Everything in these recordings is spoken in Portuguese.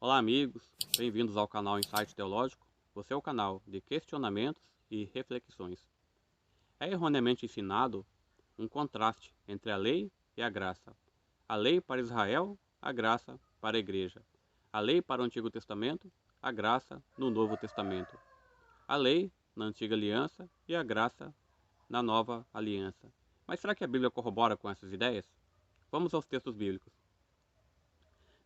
Olá, amigos, bem-vindos ao canal Insight Teológico, o seu canal de questionamentos e reflexões. É erroneamente ensinado um contraste entre a lei e a graça. A lei para Israel, a graça para a igreja. A lei para o Antigo Testamento, a graça no Novo Testamento. A lei na Antiga Aliança e a graça na Nova Aliança. Mas será que a Bíblia corrobora com essas ideias? Vamos aos textos bíblicos.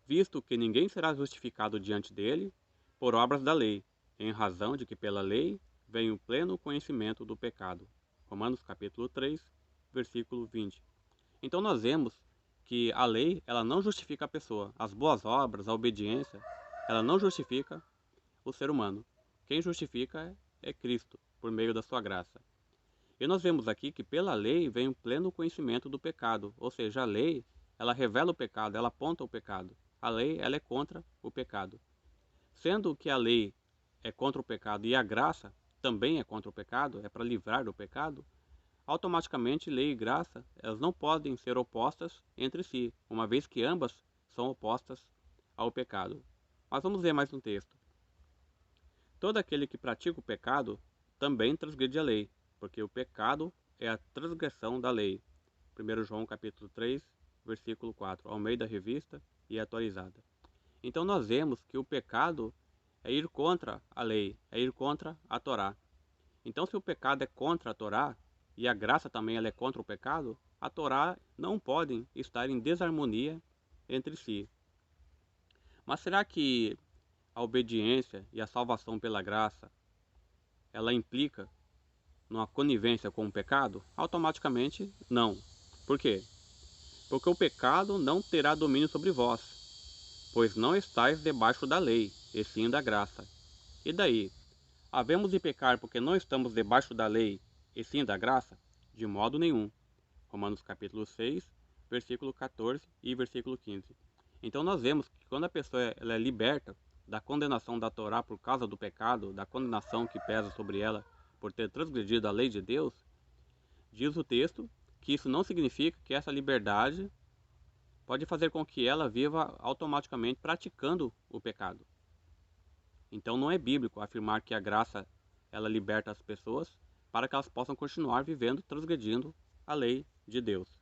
Visto que ninguém será justificado diante dele por obras da lei, em razão de que pela lei vem o pleno conhecimento do pecado. Romanos capítulo 3, versículo 20. Então nós vemos que a lei, ela não justifica a pessoa. As boas obras, a obediência, ela não justifica o ser humano. Quem justifica é Cristo, por meio da sua graça. E nós vemos aqui que pela lei vem o pleno conhecimento do pecado, ou seja, a lei, ela revela o pecado, ela aponta o pecado. A lei, ela é contra o pecado. Sendo que a lei é contra o pecado e a graça também é contra o pecado, é para livrar do pecado, automaticamente lei e graça, elas não podem ser opostas entre si, uma vez que ambas são opostas ao pecado. Mas vamos ver mais um texto. Todo aquele que pratica o pecado também transgride a lei, porque o pecado é a transgressão da lei. 1 João capítulo 3, versículo 4, Almeida Revista e Atualizada. Então nós vemos que o pecado é ir contra a lei, é ir contra a Torá. Então se o pecado é contra a Torá, e a graça também ela é contra o pecado, a Torá não podem estar em desarmonia entre si. Mas será que a obediência e a salvação pela graça, ela implica numa conivência com o pecado? Automaticamente, não. Por quê? Porque o pecado não terá domínio sobre vós, pois não estáis debaixo da lei, e sim da graça. E daí? Havemos de pecar porque não estamos debaixo da lei, e sim da graça? De modo nenhum. Romanos capítulo 6, versículo 14 e versículo 15. Então nós vemos que quando a pessoa ela é liberta da condenação da Torá por causa do pecado, da condenação que pesa sobre ela por ter transgredido a lei de Deus, diz o texto que isso não significa que essa liberdade pode fazer com que ela viva automaticamente praticando o pecado. Então não é bíblico afirmar que a graça ela liberta as pessoas para que elas possam continuar vivendo transgredindo a lei de Deus.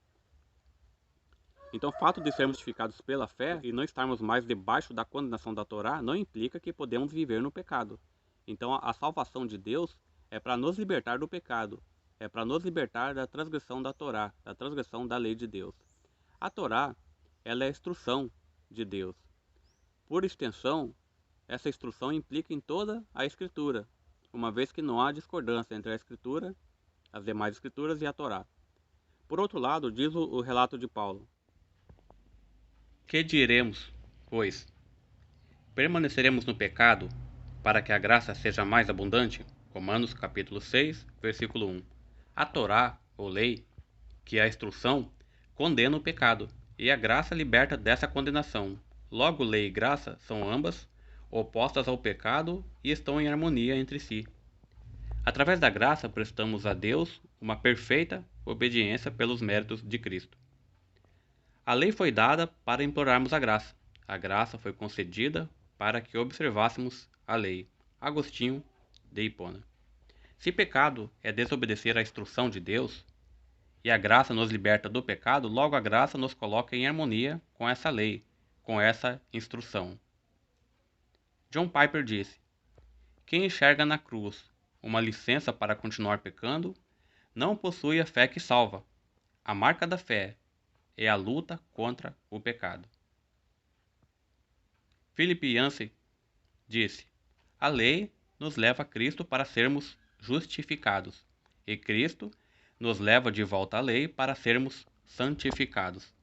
Então o fato de sermos justificados pela fé e não estarmos mais debaixo da condenação da Torá não implica que podemos viver no pecado. Então a salvação de Deus é para nos libertar do pecado, é para nos libertar da transgressão da Torá, da transgressão da lei de Deus. A Torá, ela é a instrução de Deus. Por extensão, essa instrução implica em toda a Escritura, uma vez que não há discordância entre a Escritura, as demais Escrituras e a Torá. Por outro lado, diz o relato de Paulo: Que diremos, pois? Permaneceremos no pecado para que a graça seja mais abundante? Romanos capítulo 6, versículo 1. A Torá, ou lei, que é a instrução, condena o pecado, e a graça liberta dessa condenação. Logo, lei e graça são ambas opostas ao pecado e estão em harmonia entre si. Através da graça, prestamos a Deus uma perfeita obediência pelos méritos de Cristo. A lei foi dada para implorarmos a graça. A graça foi concedida para que observássemos a lei. Agostinho de Hipona. Se pecado é desobedecer à instrução de Deus, e a graça nos liberta do pecado, logo a graça nos coloca em harmonia com essa lei, com essa instrução. John Piper disse: Quem enxerga na cruz uma licença para continuar pecando, não possui a fé que salva. A marca da fé é a luta contra o pecado. Philip Yancey disse: A lei nos leva a Cristo para sermos justificados, e Cristo nos leva de volta à lei para sermos santificados.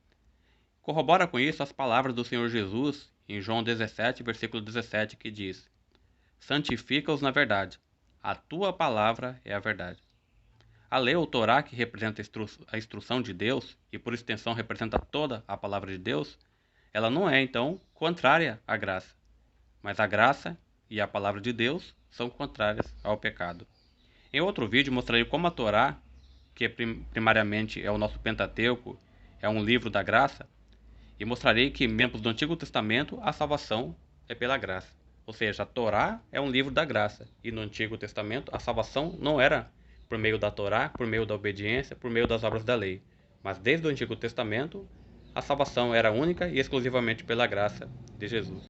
Corrobora com isso as palavras do Senhor Jesus em João 17, versículo 17, que diz: Santifica-os na verdade, a tua palavra é a verdade. A lei ou Torá, que representa a instrução de Deus e por extensão representa toda a palavra de Deus, ela não é então contrária à graça, mas a graça e a palavra de Deus são contrárias ao pecado. Em outro vídeo mostrarei como a Torá, que primariamente é o nosso Pentateuco, é um livro da graça, e mostrarei que membros do Antigo Testamento a salvação é pela graça. Ou seja, a Torá é um livro da graça. E no Antigo Testamento, a salvação não era por meio da Torá, por meio da obediência, por meio das obras da lei. Mas desde o Antigo Testamento, a salvação era única e exclusivamente pela graça de Jesus.